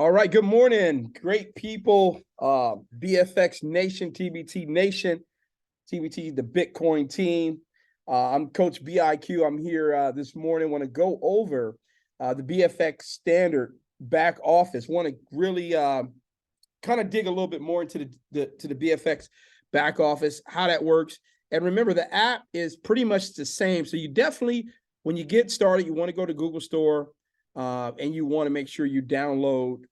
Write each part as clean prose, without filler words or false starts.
All right, good morning, great people. BFX Nation, TBT Nation, TBT, the Bitcoin team. I'm Coach BIQ. I'm here this morning. Want to go over the BFX standard back office. Want to really kind of dig a little bit more into the BFX back office, how that works. And remember, the app is pretty much the same. So you definitely, when you get started, you want to go to Google Store and you want to make sure you download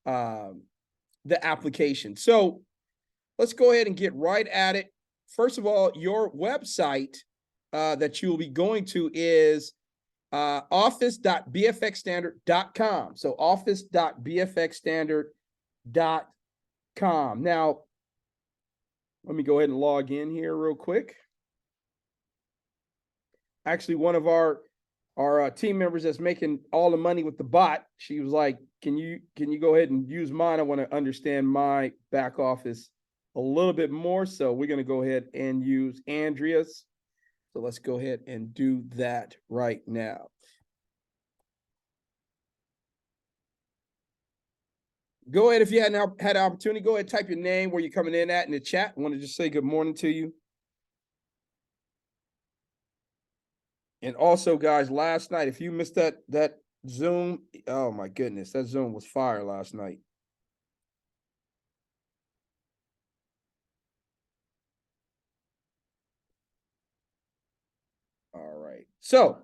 the application. So let's go ahead and get right at it. First of all, your website that you'll be going to is office.bfxstandard.com. So office.bfxstandard.com. Now, let me go ahead and log in here real quick. Actually, one of our team members that's making all the money with the bot, she was like, can you go ahead and use mine? I want to understand my back office a little bit more. So we're going to go ahead and use Andrea's. So let's go ahead and do that right now. Go ahead, if you hadn't had an opportunity, go ahead and type your name, where you're coming in at in the chat. I want to just say good morning to you. And also, guys, last night, if you missed that Zoom, oh my goodness, that Zoom was fire last night. All right. So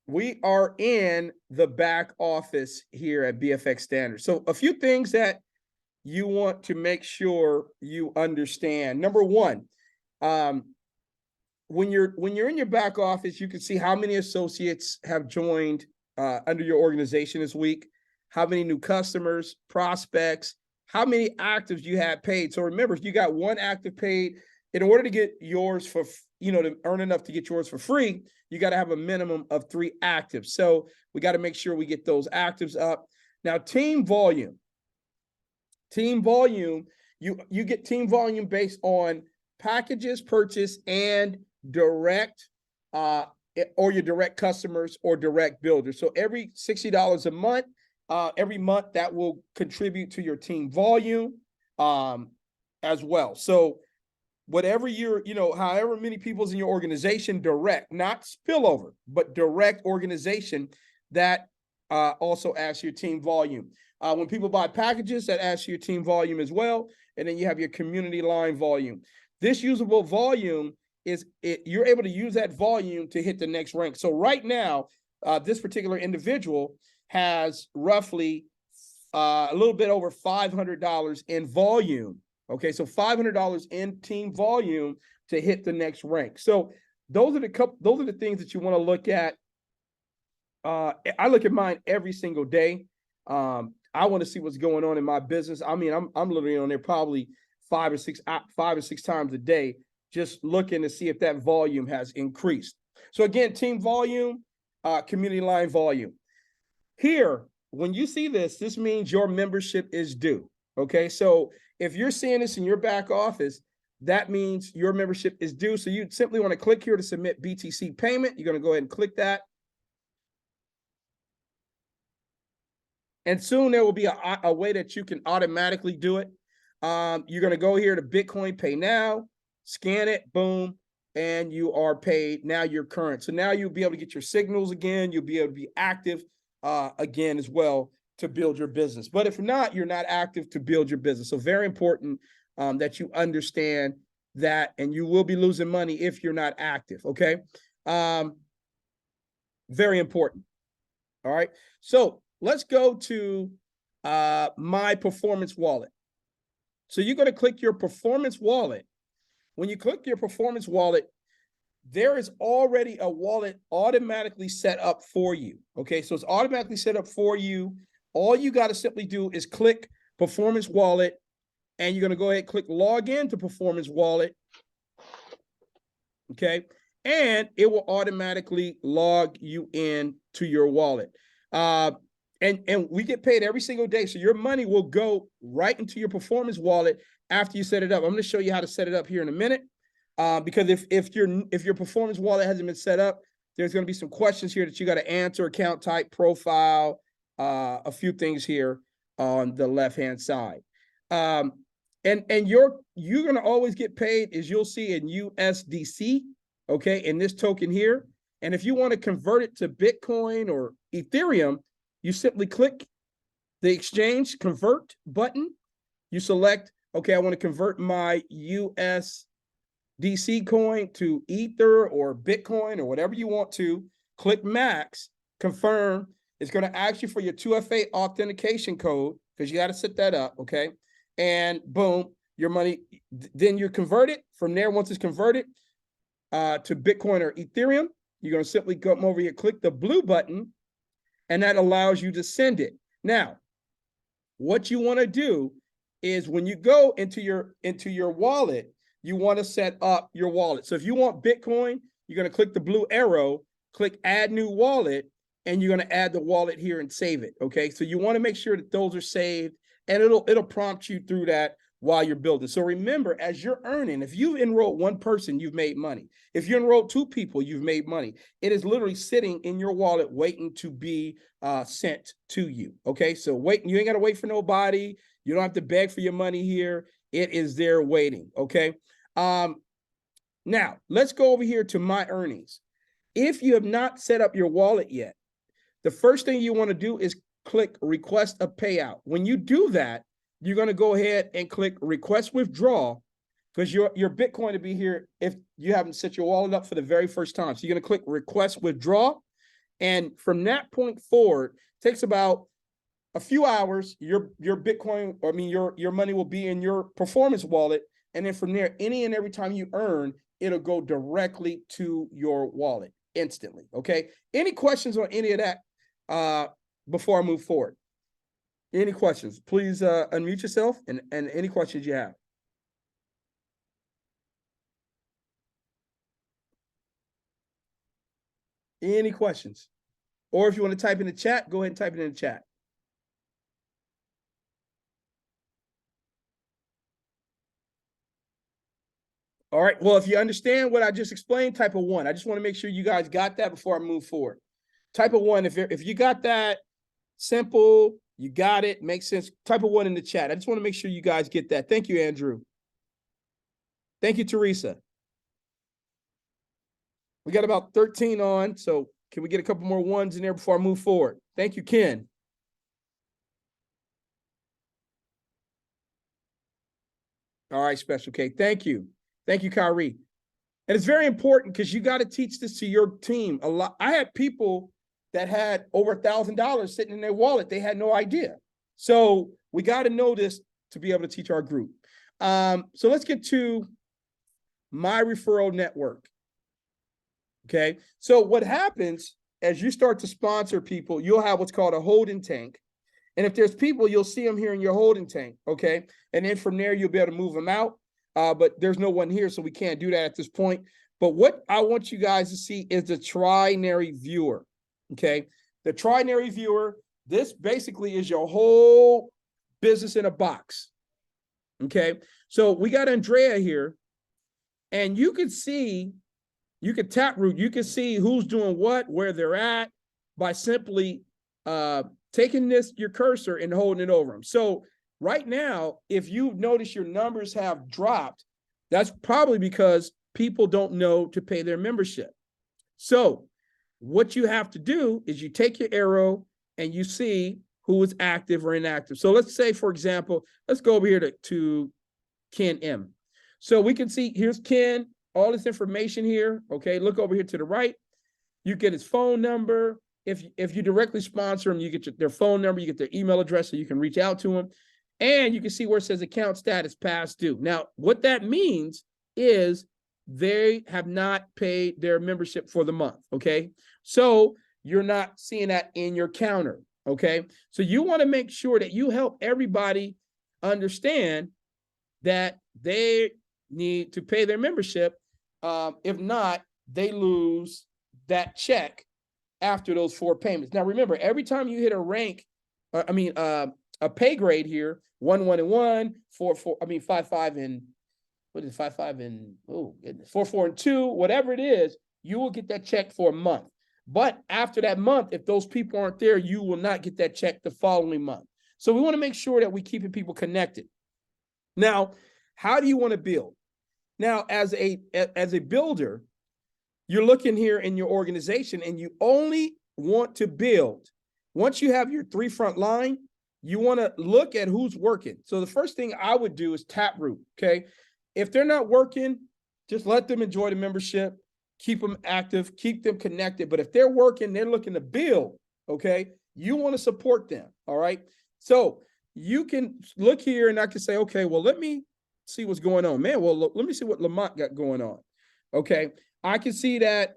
we are in the back office here at BFX Standard. So a few things that you want to make sure you understand. Number one, when you're in your back office, you can see how many associates have joined under your organization this week, how many new customers, prospects, how many actives you had paid. So remember, if you got one active paid, in order to get yours for, to earn enough to get yours for free, you got to have a minimum of 3 actives. So we got to make sure we get those actives up. Now, team volume. Team volume, you get team volume based on packages purchased and direct or your direct customers or direct builders. So every $60 a month, every month that will contribute to your team volume as well. So whatever however many people's in your organization, direct, not spillover, but direct organization, that also adds your team volume. When people buy packages, that adds to your team volume as well. And then you have your community line volume. This usable volume you're able to use that volume to hit the next rank. So right now, this particular individual has roughly a little bit over $500 in volume. Okay, so $500 in team volume to hit the next rank. So those are the things that you want to look at. I look at mine every single day. I want to see what's going on in my business. I mean, I'm literally on there probably five or six times a day, just looking to see if that volume has increased. So again, team volume, community line volume. Here, when you see this means your membership is due. Okay, so if you're seeing this in your back office, that means your membership is due. So you simply want to click here to submit BTC payment. You're going to go ahead and click that. And soon there will be a way that you can automatically do it. You're going to go here to Bitcoin Pay Now, scan it, boom, and you are paid. Now you're current. So now you'll be able to get your signals again. You'll be able to be active again as well to build your business. But if not, you're not active to build your business. So very important that you understand that, and you will be losing money if you're not active, okay? Very important. All right. So let's go to my performance wallet. So you're going to click your performance wallet. When you click your performance wallet, there is already a wallet automatically set up for you. Okay, so it's automatically set up for you. All you got to simply do is click performance wallet, and you're going to go ahead and click log in to performance wallet. Okay, and it will automatically log you in to your wallet. And we get paid every single day. So your money will go right into your performance wallet after you set it up. I'm going to show you how to set it up here in a minute. Because if your performance wallet hasn't been set up, there's going to be some questions here that you got to answer: account type, profile, a few things here on the left-hand side. And you're going to always get paid, as you'll see, in USDC, okay, in this token here. And if you want to convert it to Bitcoin or Ethereum, you simply click the exchange convert button. You select, okay, I want to convert my USDC coin to Ether or Bitcoin or whatever you want to. Click max, confirm. It's going to ask you for your 2FA authentication code because you got to set that up, okay? And boom, your money, then you convert it. From there, once it's converted to Bitcoin or Ethereum, you're going to simply come over here, click the blue button, and that allows you to send it. Now, what you want to do is when you go into your wallet, you want to set up your wallet. So if you want Bitcoin, you're going to click the blue arrow, click add new wallet, and you're going to add the wallet here and save it, okay? So you want to make sure that those are saved, and it'll prompt you through that while you're building. So remember, as you're earning, if you've enrolled one person, you've made money. If you enrolled two people, you've made money. It is literally sitting in your wallet waiting to be sent to you, okay? So wait, you ain't got to wait for nobody. You don't have to beg for your money here. It is there waiting, okay? Now, let's go over here to my earnings. If you have not set up your wallet yet, the first thing you want to do is click request a payout. When you do that, you're going to go ahead and click request withdraw because your Bitcoin to be here if you haven't set your wallet up for the very first time. So you're going to click request withdraw. And from that point forward, it takes about a few hours. Your Bitcoin, I mean, your money will be in your performance wallet. And then from there, any and every time you earn, it'll go directly to your wallet instantly. Okay. Any questions on any of that before I move forward? Any questions? Please unmute yourself and any questions you have. Any questions? Or if you want to type in the chat, go ahead and type it in the chat. All right. Well, if you understand what I just explained, type a 1. I just want to make sure you guys got that before I move forward. Type a 1 if you got that. Simple, you got it, makes sense. Type a 1 in the chat. I just want to make sure you guys get that. Thank you, Andrew. Thank you, Teresa. We got about 13 on, so can we get a couple more 1s in there before I move forward? Thank you, Ken. All right, Special K. Thank you. Thank you, Kyrie. And it's very important because you got to teach this to your team a lot. I had people that had over $1,000 sitting in their wallet. They had no idea. So we got to know this to be able to teach our group. So let's get to my referral network. Okay. So what happens as you start to sponsor people, you'll have what's called a holding tank. And if there's people, you'll see them here in your holding tank. Okay. And then from there, you'll be able to move them out. But there's no one here, so we can't do that at this point. But what I want you guys to see is the trinary viewer. Okay, the trinary viewer, this basically is your whole business in a box. Okay, so we got Andrea here, and you can see, you can taproot, you can see who's doing what, where they're at by simply taking your cursor and holding it over them. So right now, if you notice your numbers have dropped, that's probably because people don't know to pay their membership. So what you have to do is you take your arrow and you see who is active or inactive. So let's say, for example, let's go over here to Ken M. So we can see, here's Ken, all this information here. Okay, look over here to the right. You get his phone number. If you directly sponsor him, you get their phone number, you get their email address so you can reach out to them. And you can see where it says account status past due. Now, what that means is they have not paid their membership for the month, okay? So you're not seeing that in your counter, okay? So you want to make sure that you help everybody understand that they need to pay their membership. If not, they lose that check after those 4 payments. Now, remember, every time you hit a rank, a pay grade here, 1, 1, and 1, 4, 4, 5, 5, and what is 5, 5, and 4, 4, and 2, whatever it is, you will get that check for a month. But after that month, if those people aren't there, you will not get that check the following month. So we want to make sure that we're keeping people connected. Now, how do you want to build? Now, as a builder, you're looking here in your organization and you only want to build. Once you have your 3 front line, you want to look at who's working. So the first thing I would do is taproot, okay? If they're not working, just let them enjoy the membership, keep them active, keep them connected. But if they're working, they're looking to build, okay? You want to support them, all right? So you can look here and I can say, okay, well, let me see what's going on. Man, well, let me see what Lamont got going on, okay? I can see that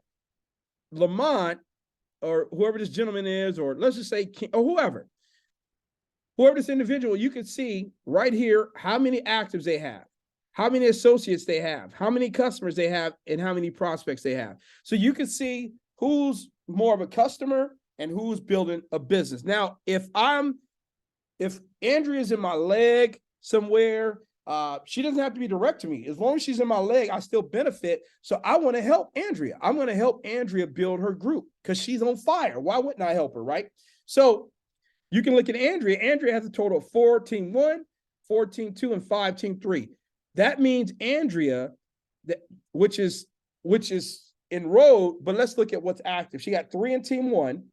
Lamont or whoever this gentleman is, or let's just say King, or whoever this individual, you can see right here how many actives they have, how many associates they have, how many customers they have, and how many prospects they have. So you can see who's more of a customer and who's building a business. Now, if Andrea's in my leg somewhere, she doesn't have to be direct to me. As long as she's in my leg, I still benefit. So I want to help Andrea. I'm going to help Andrea build her group because she's on fire. Why wouldn't I help her, right? So you can look at Andrea. Andrea has a total of 4 team 1, 4 team 2, and 5 team 3. That means Andrea, which is enrolled, but let's look at what's active. She got 3 in team 1,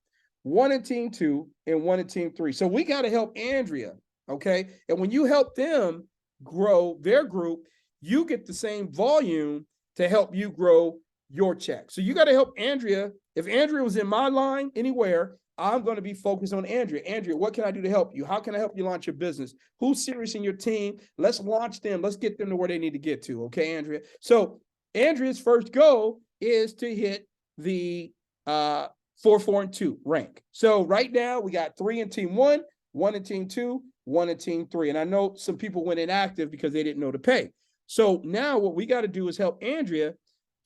1 in team 2, and 1 in team 3. So we got to help Andrea, okay? And when you help them grow their group, you get the same volume to help you grow your check. So you got to help Andrea. If Andrea was in my line anywhere, I'm going to be focused on Andrea. Andrea, what can I do to help you? How can I help you launch your business? Who's serious in your team? Let's launch them. Let's get them to where they need to get to. Okay, Andrea. So Andrea's first goal is to hit the 4, 4, and 2 rank. So right now we got 3 in team 1, 1 in team 2, 1 in team 3. And I know some people went inactive because they didn't know to pay. So now what we got to do is help Andrea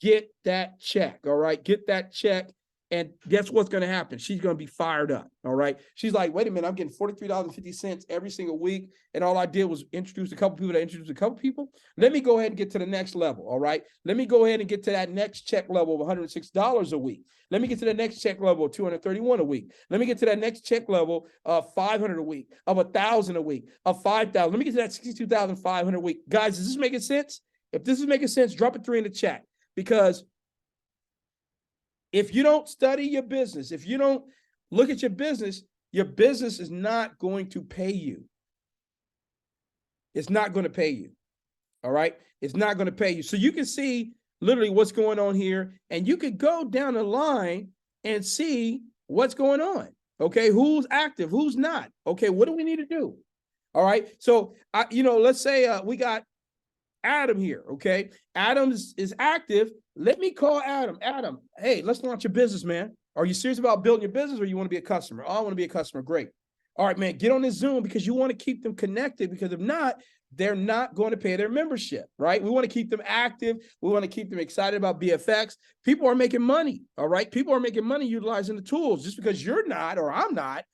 get that check. All right. Get that check. And guess what's going to happen? She's going to be fired up. All right. She's like, wait a minute, I'm getting $43.50 every single week. And all I did was introduce a couple people that introduced a couple people. Let me go ahead and get to the next level. All right. Let me go ahead and get to that next check level of $106 a week. Let me get to the next check level of $231 a week. Let me get to that next check level of $500 a week, of $1,000 a week, of $5,000. Let me get to that $62,500 a week. Guys, is this making sense? If this is making sense, drop a 3 in the chat, because if you don't study your business, if you don't look at your business is not going to pay you. It's not going to pay you. All right. It's not going to pay you. So you can see literally what's going on here, and you could go down the line and see what's going on. Okay. Who's active? Who's not? Okay. What do we need to do? All right. So, let's say we got Adam here. Okay. Adam is active. Let me call Adam. Adam, hey, let's launch your business, man. Are you serious about building your business, or you want to be a customer? Oh, I want to be a customer. Great. All right, man, get on this Zoom, because you want to keep them connected, because if not, they're not going to pay their membership, right? We want to keep them active. We want to keep them excited about BFX. People are making money, all right? People are making money utilizing the tools. Just because you're not, or I'm not,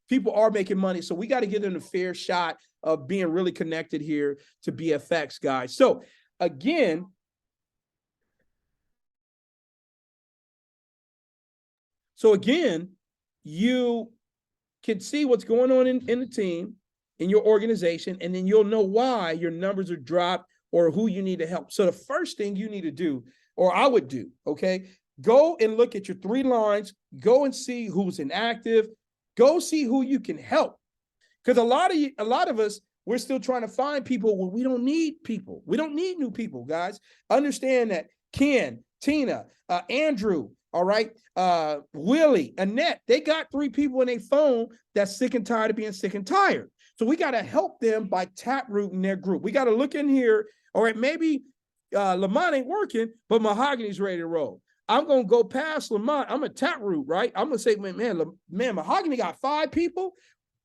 people are making money. So we got to give them a fair shot of being really connected here to BFX, guys. So again, you can see what's going on in the team, in your organization, and then you'll know why your numbers are dropped or who you need to help. So the first thing you need to do, or I would do, okay, go and look at your 3 lines, go and see who's inactive, go see who you can help. Because a lot of us, we're still trying to find people when we don't need people. We don't need new people, guys. Understand that Ken, Tina, Andrew, all right, Willie, Annette, they got 3 people in their phone that's sick and tired of being sick and tired. So we got to help them by taprooting their group. We got to look in here. All right, maybe Lamont ain't working, but Mahogany's ready to roll. I'm going to go past Lamont. I'm a taproot, right? I'm going to say, man, Mahogany got 5 people.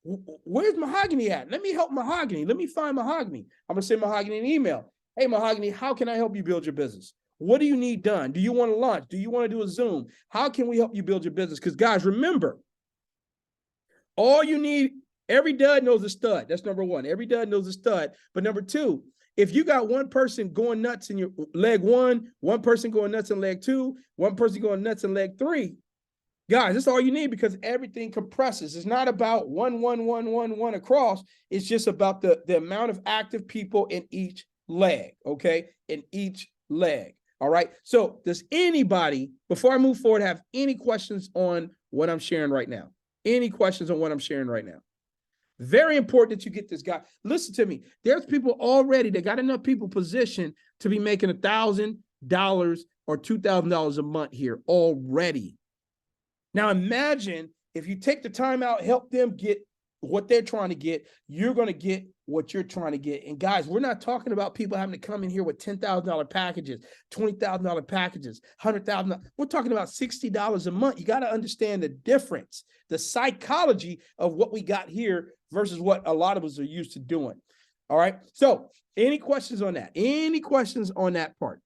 Where's Mahogany at? Let me help Mahogany. Let me find Mahogany. I'm going to send Mahogany an email. Hey, Mahogany, how can I help you build your business? What do you need done? Do you want to launch? Do you want to do a Zoom? How can we help you build your business? Because, guys, remember, all you need, every dud knows a stud. That's number 1. Every dud knows a stud. But number 2, if you got one person going nuts in your leg 1, one person going nuts in leg 2, one person going nuts in leg 3, Guys, that's all you need because everything compresses. It's not about one across. It's just about the amount of active people in each leg, okay? In each leg, all right? So does anybody, before I move forward, have any questions on what I'm sharing right now? Any questions on what I'm sharing right now? Very important that you get this guy. Listen to me. There's people already, they got enough people positioned to be making $1,000 or $2,000 a month here already. Now imagine if you take the time out, help them get what they're trying to get, you're going to get what you're trying to get. And guys, we're not talking about people having to come in here with $10,000 packages, $20,000 packages, $100,000. We're talking about $60 a month. You got to understand the difference, the psychology of what we got here versus what a lot of us are used to doing. All right. So any questions on that? Any questions on that part?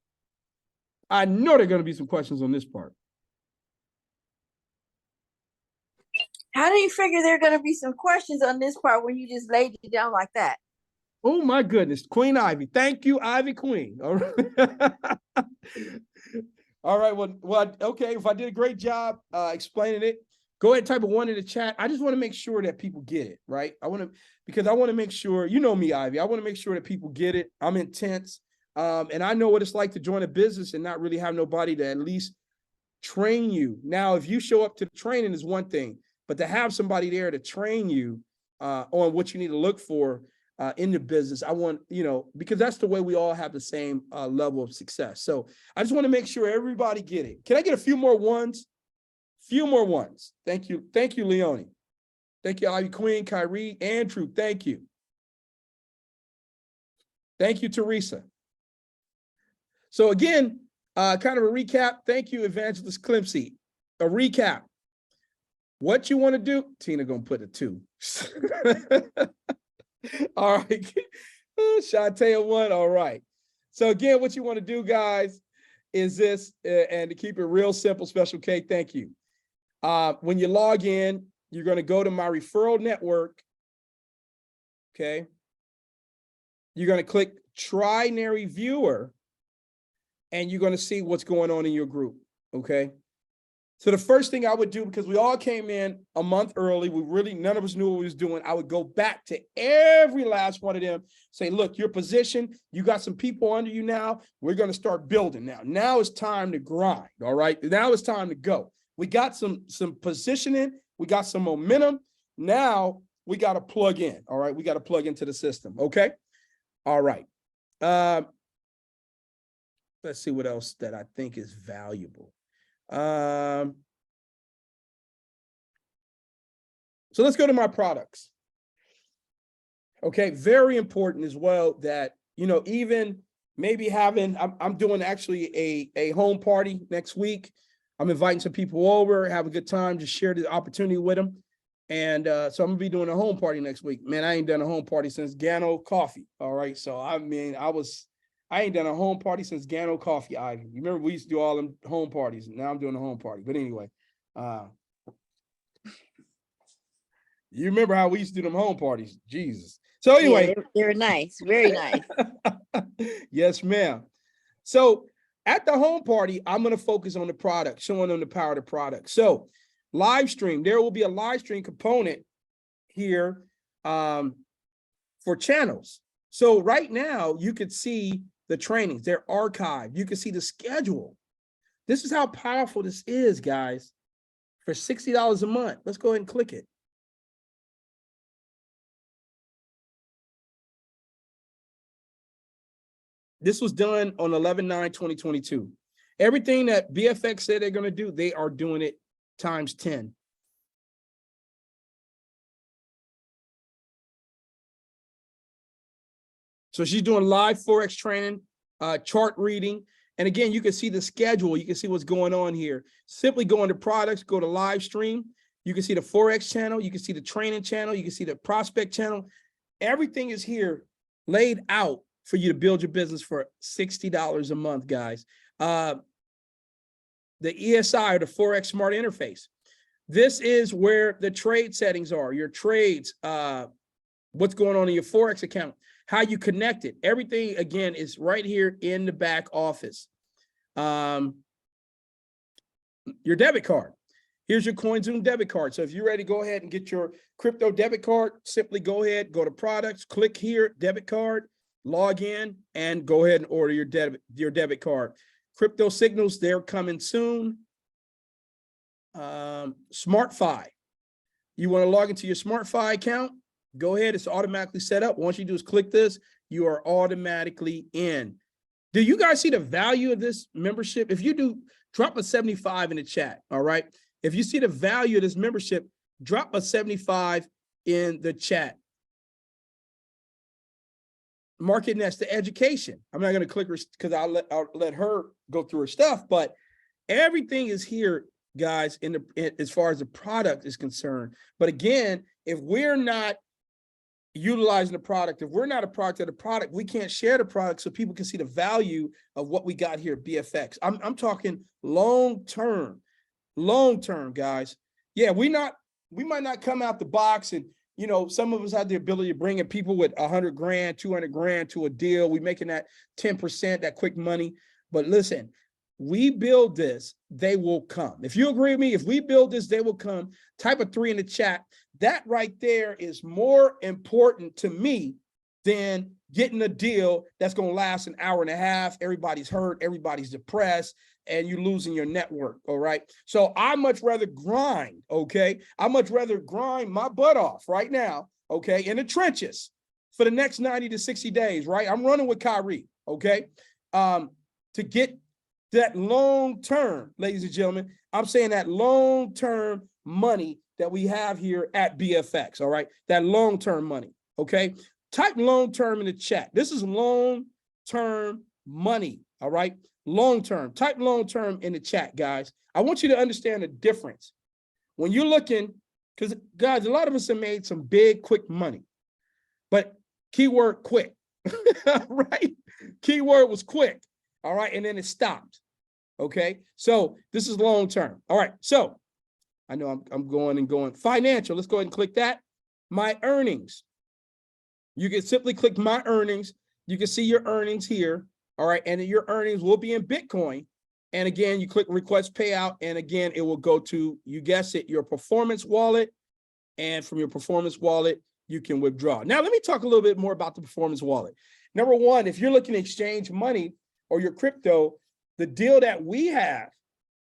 I know there are going to be some questions on this part. How do you figure there are going to be some questions on this part when you just laid it down like that? Oh, my goodness. Queen Ivy. Thank you, Ivy Queen. All right. All right. Well, okay. If I did a great job explaining it, go ahead and type a 1 in the chat. I just want to make sure that people get it, right? Because I want to make sure, you know me, Ivy. I want to make sure that people get it. I'm intense. And I know what it's like to join a business and not really have nobody to at least train you. Now, if you show up to the training is one thing, but to have somebody there to train you on what you need to look for in the business, I want, because that's the way we all have the same level of success. So I just want to make sure everybody get it. Can I get a few more ones? Few more ones. Thank you. Thank you, Leonie. Thank you, Ivy Queen, Kyrie, Andrew. Thank you. Thank you, Teresa. So again, kind of a recap. Thank you, Evangelist Clemcy. A recap. What you want to do, Tina gonna put a 2. All right. Shantae 1. All right. So again, what you want to do, guys, is this, and to keep it real simple, Special K, thank you. When you log in, you're going to go to my referral network. Okay. You're going to click Trinary Viewer, and you're going to see what's going on in your group. Okay. So the first thing I would do, because we all came in a month early, none of us knew what we was doing. I would go back to every last one of them, say, look, your position, you got some people under you now. We're going to start building now. Now it's time to grind. All right. Now it's time to go. We got some positioning. We got some momentum. Now we got to plug in. All right. We got to plug into the system. Okay. All right. Let's see what else that I think is valuable. So let's go to my products. Okay, very important as well that, even maybe I'm doing actually a home party next week. I'm inviting some people over, have a good time, just share the opportunity with them. And so I'm gonna be doing a home party next week. Man, I ain't done a home party since Gano Coffee. All right, so I ain't done a home party since Gano Coffee, Ivy. You remember we used to do all them home parties. Now I'm doing a home party. But anyway, you remember how we used to do them home parties? Jesus. So anyway. Yeah, they're nice. Very nice. Yes, ma'am. So at the home party, I'm going to focus on the product, showing them the power of the product. So live stream, there will be a live stream component here for channels. So right now you could see the trainings, they're archived. You can see the schedule. This is how powerful this is, guys. For $60 a month, let's go ahead and click it. This was done on 11/9/2022. Everything that BFX said they're going to do, they are doing it times 10. So she's doing live Forex training, chart reading. And again, you can see the schedule. You can see what's going on here. Simply go into products, go to live stream. You can see the Forex channel. You can see the training channel. You can see the prospect channel. Everything is here laid out for you to build your business for $60 a month, guys. The ESI, or the Forex Smart Interface. This is where the trade settings are, your trades, what's going on in your Forex account, how you connect it. Everything, again, is right here in the back office. Your debit card. Here's your CoinZoom debit card. So if you're ready to go ahead and get your crypto debit card, simply go ahead, go to products, click here, debit card, log in, and go ahead and order your debit card. Crypto signals, they're coming soon. SmartFi. You want to log into your SmartFi account? Go ahead, it's automatically set up. Once you do is click this, you are automatically in. Do you guys see the value of this membership? If you do, drop a 75 in the chat, all right? If you see the value of this membership, drop a 75 in the chat. Market Nest, the education. I'm not going to click her because I'll let her go through her stuff, but everything is here, guys, as far as the product is concerned. But again, if we're not utilizing the product, if we're not a product of the product, we can't share the product so people can see the value of what we got here at BFX. I'm talking long-term, guys. Yeah, we might not come out the box and, you know, some of us have the ability of bringing people with 100 grand, 200 grand to a deal. We making that 10%, that quick money. But listen, we build this, they will come. If you agree with me, if we build this, they will come. Type a 3 in the chat. That right there is more important to me than getting a deal that's going to last an hour and a half. Everybody's hurt, everybody's depressed, and you're losing your network, all right? So I much rather grind, okay? I much rather grind my butt off right now, okay, in the trenches for the next 90 to 60 days, right? I'm running with Kyrie, okay? To get that long term, ladies and gentlemen, I'm saying that long term money that we have here at BFX, all right? That long term money, okay? Type long term in the chat. This is long term money, all right? Long term. Type long term in the chat, guys. I want you to understand the difference. When you're looking, because guys, a lot of us have made some big, quick money, but keyword quick, right? Keyword was quick. All right, and then it stopped. Okay, so this is long term. All right, so I know I'm going and going. Financial, let's go ahead and click that. My earnings. You can simply click my earnings. You can see your earnings here. All right, and your earnings will be in Bitcoin. And again, you click request payout, and again, it will go to, you guess it, your performance wallet. And from your performance wallet, you can withdraw. Now, let me talk a little bit more about the performance wallet. Number one, if you're looking to exchange money or your crypto, the deal that we have,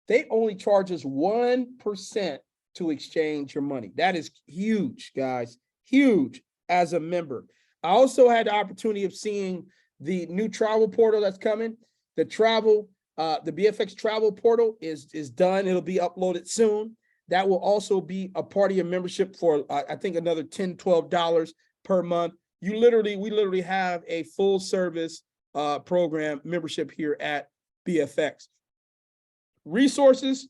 they only charge us 1% to exchange your money. That is huge, guys, huge as a member. I also had the opportunity of seeing the new travel portal that's coming. The BFX travel portal is done. It'll be uploaded soon. That will also be a part of your membership for, I think, another $10, $12 per month. We literally have a full service program membership here at BFX. Resources,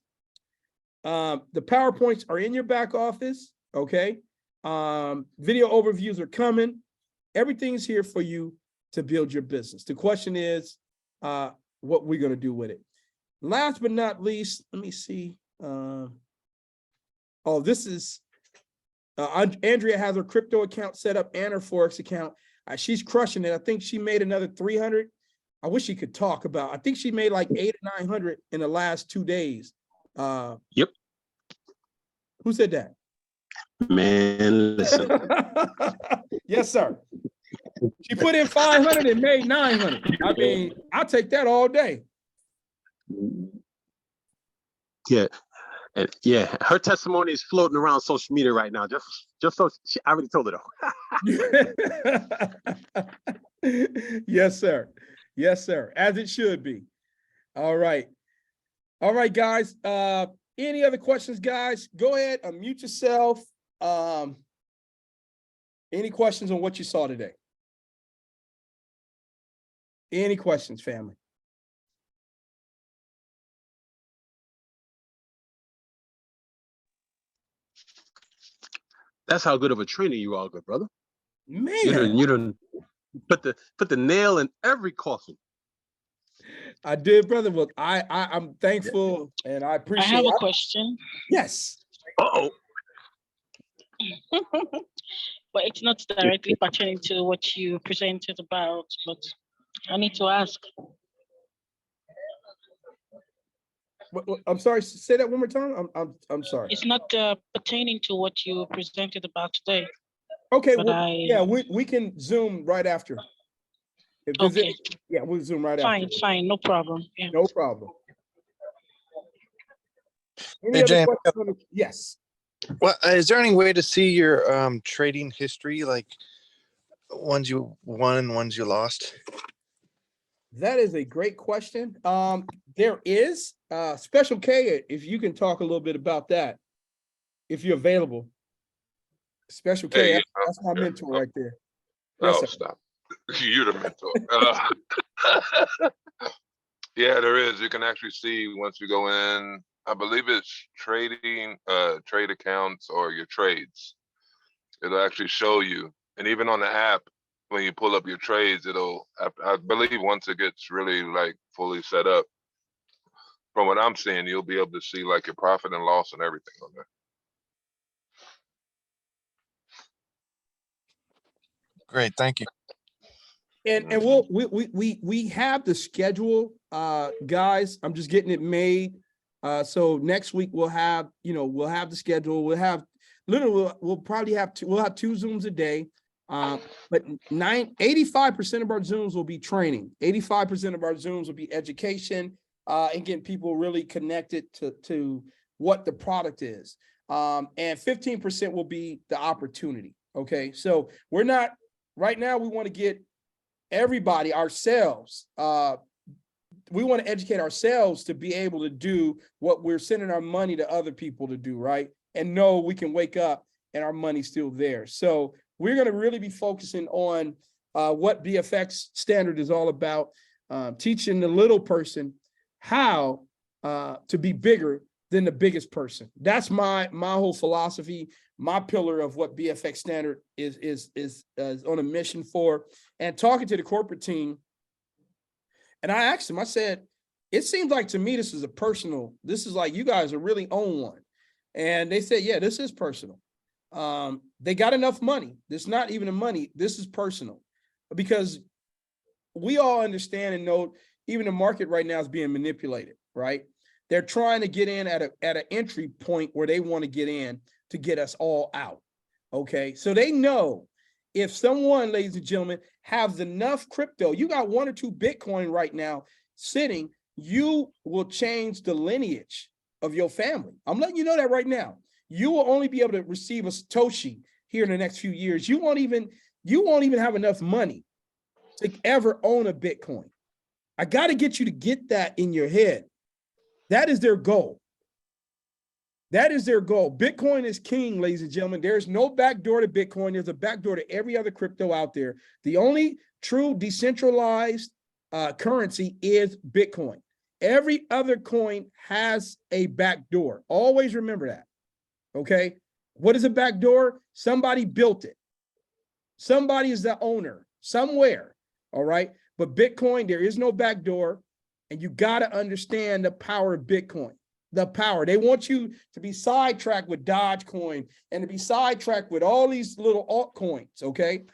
the PowerPoints are in your back office, okay? Video overviews are coming. Everything's here for you to build your business. The question is what we're going to do with it. Last but not least, let me see. This is Andrea has her crypto account set up and her Forex account. She's crushing it. I think she made another 300. I wish she could talk about. I think she made like 800 or 900 in the last 2 days. Yep. Who said that? Man, listen. Yes, sir. She put in 500 and made 900. I mean, I'll take that all day. Yeah. And yeah, her testimony is floating around social media right now. Just so I already told her though. Yes, sir. Yes, sir. As it should be. All right. All right, guys. Any other questions, guys? Go ahead, unmute yourself. Any questions on what you saw today? Any questions, family? That's how good of a trainer you are, good brother. Man, you done put the nail in every coffin. I did, brother. Look, I'm thankful and I appreciate. I have a question. Yes. Uh-oh. But it's not directly pertaining to what you presented about, but I need to ask. I'm sorry, say that one more time. I'm sorry. It's not pertaining to what you presented about today. Okay, But well, yeah, we can Zoom right after. If there's Okay, yeah, we'll Zoom right after. fine, no problem. Yeah. No problem. Any Hey, other James, questions? Yes. well, is there any way to see your trading history, like ones you won, ones you lost? That is a great question. There is Special K, if you can talk a little bit about that, if you're available. Special K, Hey, that's my mentor right there. oh, Yes, sir. stop. You're the mentor. Yeah, there is. You can actually see once you go in, I believe it's trading, trade accounts or your trades. It'll actually show you. And even on the app, when you pull up your trades, I believe once it gets really like fully set up, from what I'm seeing, you'll be able to see like your profit and loss and everything on there. Great, thank you. And we have the schedule, guys. I'm just getting it made. So next week we'll have the schedule. We'll have literally we'll probably have two Zooms a day. But 85% of our Zooms will be training. 85% of our Zooms will be education, and getting people really connected to what the product is. And 15% will be the opportunity. Okay, so we're not right now. We want to get everybody, ourselves, we want to educate ourselves to be able to do what we're sending our money to other people to do, right? And know we can wake up and our money's still there. So we're going to really be focusing on what BFX Standard is all about, teaching the little person how to be bigger than the biggest person. That's my whole philosophy, my pillar of what BFX Standard is on a mission for. And talking to the corporate team, and I asked them, I said, it seems like to me this is this is like you guys are really own one. And they said, yeah, this is personal. They got enough money. This is not even a money. This is personal, because we all understand and know even the market right now is being manipulated, right? They're trying to get in at an entry point where they want to get in to get us all out. Okay, so they know if someone, ladies and gentlemen, has enough crypto, you got 1 or 2 Bitcoin right now sitting, you will change the lineage of your family. I'm letting you know that right now. You will only be able to receive a Satoshi here in the next few years. You won't even have enough money to ever own a Bitcoin. I got to get you to get that in your head. That is their goal. That is their goal. Bitcoin is king, ladies and gentlemen. There's no backdoor to Bitcoin. There's a backdoor to every other crypto out there. The only true decentralized currency is Bitcoin. Every other coin has a backdoor. Always remember that. Okay. What is a backdoor? Somebody built it. Somebody is the owner somewhere. All right. But Bitcoin, there is no backdoor. And you got to understand the power of Bitcoin. The power. They want you to be sidetracked with Dogecoin and to be sidetracked with all these little altcoins, okay?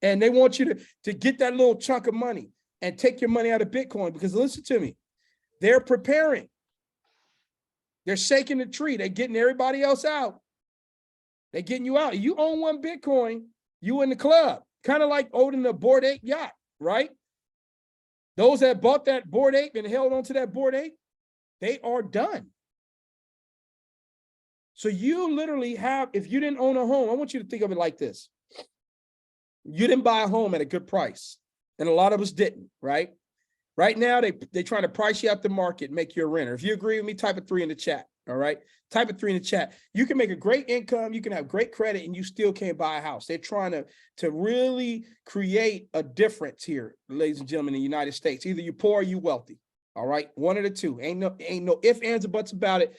And they want you to get that little chunk of money and take your money out of Bitcoin, because listen to me, they're preparing. They're shaking the tree. They're getting everybody else out. They're getting you out. You own 1 Bitcoin, you in the club, kind of like owning a Bored Ape yacht, right? Those that bought that Bored Ape and held onto that Bored Ape, they are done. So you literally have, if you didn't own a home, I want you to think of it like this. You didn't buy a home at a good price. And a lot of us didn't, right? Right now, they trying to price you out the market, make you a renter. If you agree with me, type a 3 in the chat, all right? Type a 3 in the chat. You can make a great income, you can have great credit, and you still can't buy a house. They're trying to really create a difference here, ladies and gentlemen, in the United States. Either you're poor or you wealthy. All right, 1 of the 2. Ain't no ifs, ands, or buts about it.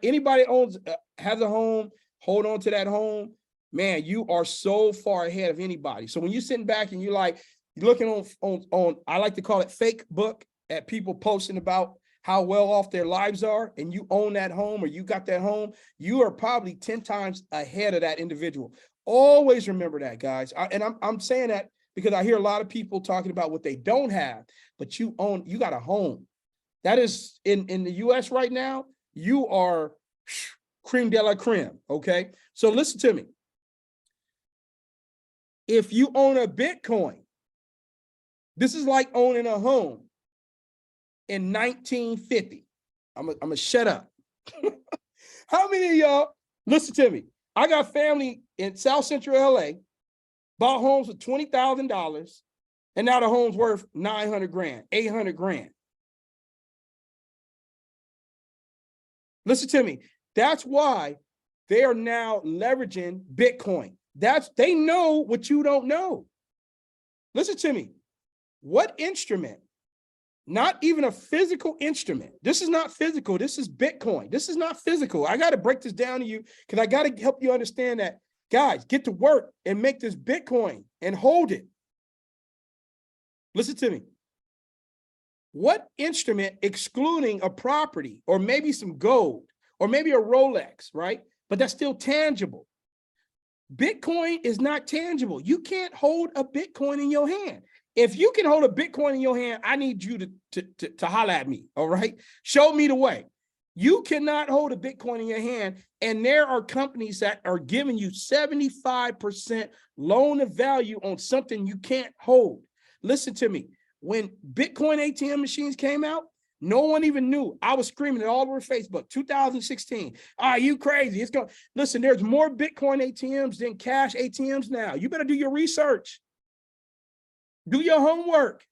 Anybody owns has a home, hold on to that home, man. You are so far ahead of anybody. So when you're sitting back and you're looking on I like to call it fake book at people posting about how well off their lives are, and you own that home or you got that home, you are probably 10 times ahead of that individual. Always remember that, guys. I'm saying that because I hear a lot of people talking about what they don't have, but you got a home. That is in the US right now, you are creme de la creme. Okay. So listen to me. If you own a Bitcoin, this is like owning a home in 1950. I'm gonna shut up. How many of y'all, listen to me. I got family in South Central LA, bought homes for $20,000, and now the home's worth 900 grand, 800 grand. Listen to me. That's why they are now leveraging Bitcoin. They know what you don't know. Listen to me. What instrument? Not even a physical instrument. This is not physical. This is Bitcoin. This is not physical. I got to break this down to you because I got to help you understand that. Guys, get to work and make this Bitcoin and hold it. Listen to me. What instrument, excluding a property or maybe some gold or maybe a Rolex, right? But that's still tangible. Bitcoin is not tangible. You can't hold a Bitcoin in your hand. If you can hold a Bitcoin in your hand, I need you to holler at me, all right? Show me the way. You cannot hold a Bitcoin in your hand, and there are companies that are giving you 75% loan of value on something you can't hold. Listen to me. When Bitcoin ATM machines came out, no one even knew. I was screaming it all over Facebook, 2016. Are you crazy? It's going. Listen, there's more Bitcoin ATMs than cash ATMs now. You better do your research. Do your homework.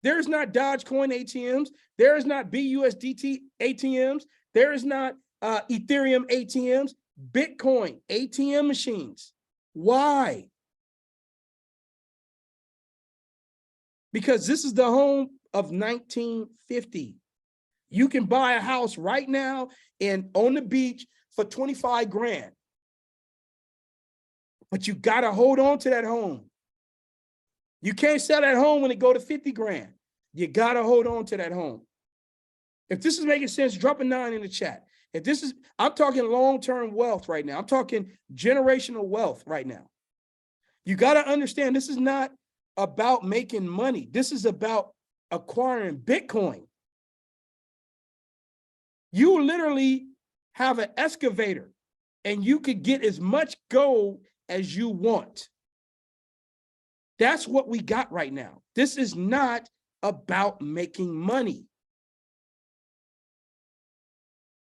There's not Dogecoin ATMs. There is not BUSDT ATMs. There is not Ethereum ATMs. Bitcoin ATM machines. Why? Because this is the home of 1950. You can buy a house right now and on the beach for 25 grand. But you got to hold on to that home. You can't sell that home when it go to 50 grand. You got to hold on to that home. If this is making sense, drop a 9 in the chat. If this is, I'm talking long-term wealth right now. I'm talking generational wealth right now. You got to understand this is not about making money. This is about acquiring Bitcoin. You literally have an excavator and you could get as much gold as you want. That's what we got right now. This is not about making money.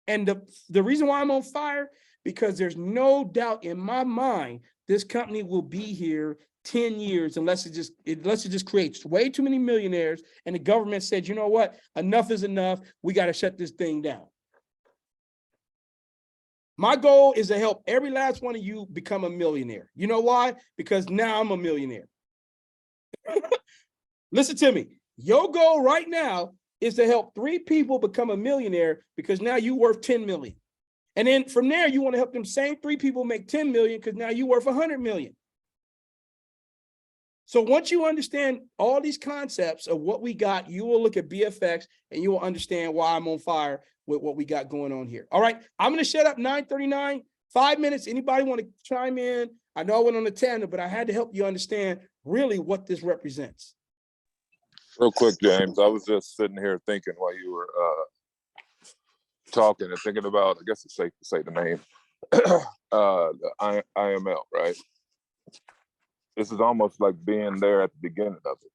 And the reason why I'm on fire, because there's no doubt in my mind, this company will be here 10 years unless it just creates way too many millionaires and the government said, you know what, enough is enough. We got to shut this thing down. My goal is to help every last one of you become a millionaire. You know why? Because now I'm a millionaire. Listen to me. Your goal right now is to help 3 people become a millionaire because now you're worth 10 million. And then from there, you want to help them same 3 people make 10 million because now you're worth 100 million. So once you understand all these concepts of what we got, you will look at BFX and you will understand why I'm on fire with what we got going on here. All right, I'm going to shut up. 9:39, 5 minutes. Anybody want to chime in? I know I went on a tangent, but I had to help you understand really what this represents. Real quick, James, I was just sitting here thinking while you were talking and thinking about, I guess it's safe to say the name, the IML, right? This is almost like being there at the beginning of it.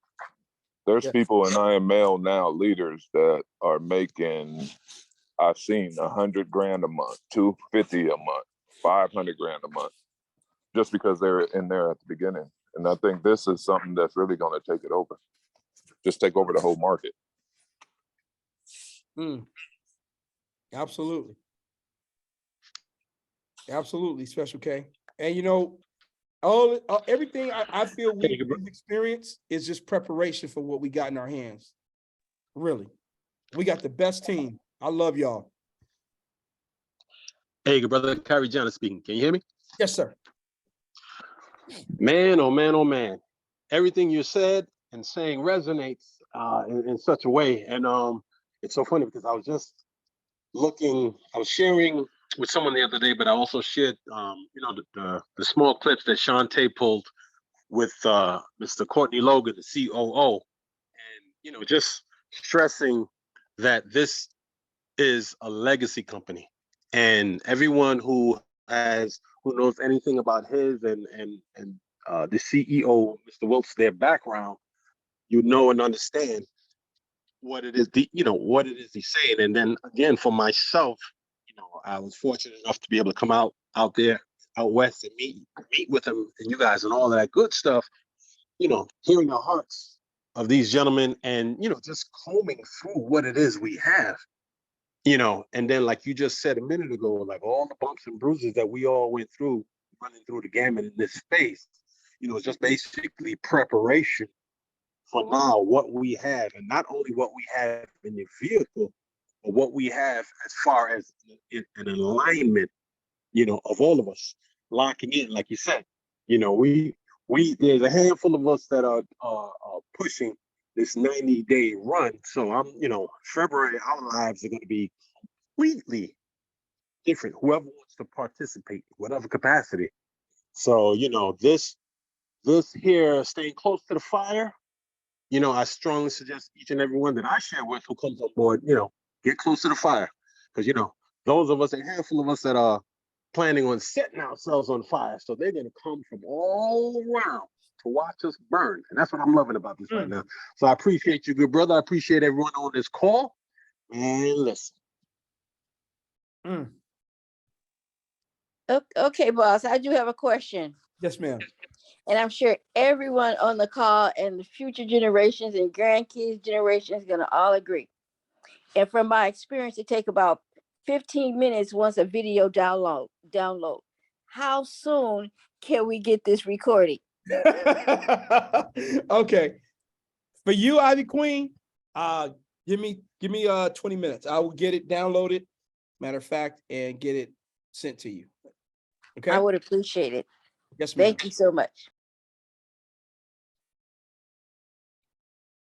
There's people in IML now, leaders that are making, I've seen 100 grand a month, 250 a month, 500 grand a month, just because they're in there at the beginning. And I think this is something that's really going to take it over. Just take over the whole market. Absolutely. Absolutely, Special K. And you know, everything I feel we've experienced is just preparation for what we got in our hands. Really. We got the best team. I love y'all. Hey, good brother, Kyrie Johnson speaking. Can you hear me? Yes, sir. Man, oh man, oh man. Everything you said and saying resonates in such a way. And it's so funny because I was just I was sharing with someone the other day, but I also shared, you know, the small clips that Shantae pulled with Mr. Courtney Logan, the COO. And, you know, just stressing that this is a legacy company, and everyone who knows anything about his and the CEO, Mr. Wilkes, their background, you know and understand what it is, what it is he's saying. And then again, for myself, I was fortunate enough to be able to come out there out west and meet with him and you guys and all that good stuff. Hearing the hearts of these gentlemen and just combing through what it is we have. And then like you just said a minute ago, like all the bumps and bruises that we all went through running through the gamut in this space, it's just basically preparation for now what we have, and not only what we have in the vehicle, but what we have as far as an alignment, of all of us locking in, like you said. We there's a handful of us that are pushing this 90-day run. So February, our lives are going to be completely different. Whoever wants to participate, whatever capacity. So, this here, staying close to the fire, I strongly suggest each and every one that I share with who comes on board, get close to the fire. Because, those of us, a handful of us that are planning on setting ourselves on fire. So they're going to come from all around to watch us burn. And that's what I'm loving about this right now. So I appreciate you, good brother. I appreciate everyone on this call. And listen. Okay, boss, I do have a question. Yes, ma'am. And I'm sure everyone on the call and the future generations and grandkids generations going to all agree. And from my experience, it take about 15 minutes once a video download. How soon can we get this recording? Okay. For you, Ivy Queen, give me 20 minutes. I will get it downloaded, matter of fact, and get it sent to you. Okay. I would appreciate it. Yes, ma'am. Thank you so much.